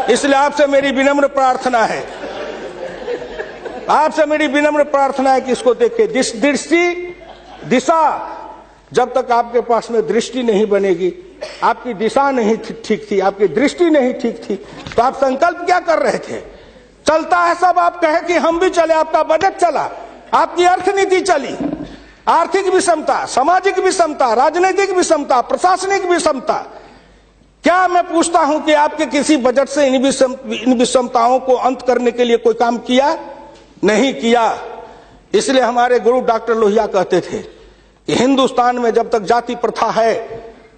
इसलिए आपसे मेरी विनम्र प्रार्थना है, आपसे मेरी विनम्र प्रार्थना है कि इसको देखिए। दिशा, जब तक आपके पास में दृष्टि नहीं बनेगी, आपकी दिशा नहीं ठीक थी, आपकी दृष्टि नहीं ठीक थी, तो आप संकल्प क्या कर रहे थे? चलता है सब, आप कहे कि हम भी चले, आपका बजट चला, आपकी अर्थनीति चली, आर्थिक विषमता, सामाजिक विषमता, राजनीतिक विषमता, प्रशासनिक विषमता। क्या मैं पूछता हूं कि आपके किसी बजट से इन विषमताओं को अंत करने के लिए कोई काम किया? नहीं किया। इसलिए हमारे गुरु डॉक्टर लोहिया कहते थे कि हिंदुस्तान में जब तक जाति प्रथा है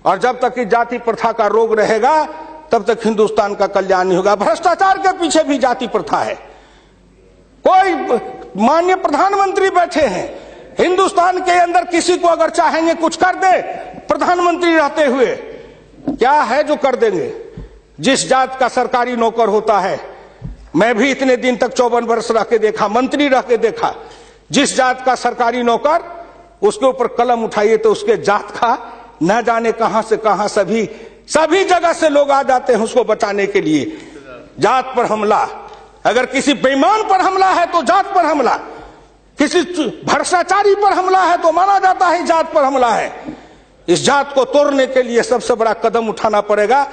और जब तक इस जाति प्रथा का रोग रहेगा, तब तक हिंदुस्तान का कल्याण नहीं होगा। भ्रष्टाचार के पीछे भी जाति प्रथा है। कोई माननीय प्रधानमंत्री बैठे हैं, हिंदुस्तान के अंदर किसी को अगर चाहेंगे कुछ कर दे, प्रधानमंत्री रहते हुए क्या है जो कर देंगे? जिस जात का सरकारी नौकर होता है, मैं भी इतने दिन तक 54 वर्ष रह के देखा, मंत्री रह के देखा, जिस जात का सरकारी नौकर, उसके ऊपर कलम उठाइए तो उसके जात का न जाने कहां से कहां सभी जगह से लोग आ जाते हैं उसको बचाने के लिए। जात पर हमला, अगर किसी बेईमान पर हमला है तो जात पर हमला, किसी भ्रष्टाचारी पर हमला है तो माना जाता है जात पर हमला है। इस जात को तोड़ने के लिए सबसे बड़ा कदम उठाना पड़ेगा।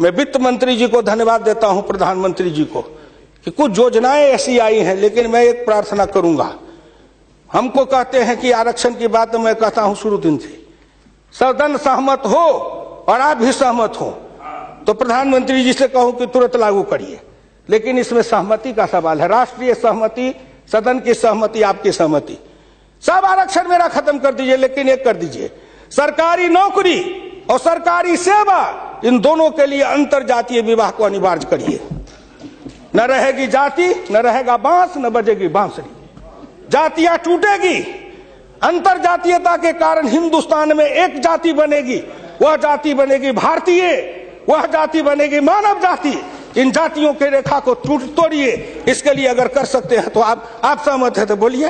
मैं वित्त मंत्री जी को धन्यवाद देता हूं, प्रधानमंत्री जी को, कि कुछ योजनाएं ऐसी आई हैं, लेकिन मैं एक प्रार्थना करूंगा। हमको कहते हैं कि आरक्षण की बात मैं कहता हूं शुरू दिन से, सदन सहमत हो और आप भी सहमत हो तो प्रधानमंत्री जी से कहूं कि तुरंत लागू करिए, लेकिन इसमें सहमति का सवाल है, राष्ट्रीय सहमति, सदन की सहमति, आपकी सहमति। सब आरक्षण मेरा खत्म कर दीजिए, लेकिन एक कर दीजिए, सरकारी नौकरी और सरकारी सेवा, इन दोनों के लिए अंतर जातीय विवाह को अनिवार्य करिए। न रहेगी जाति, न रहेगा बांस, न बजेगी बांसुरी, जातियां टूटेगी। अंतर जातीयता के कारण हिंदुस्तान में एक जाति बनेगी, वह जाति बनेगी भारतीय, वह जाति बनेगी मानव जाति। इन जातियों के रेखा को तोड़िए। इसके लिए अगर कर सकते हैं तो आप सहमत है तो बोलिए।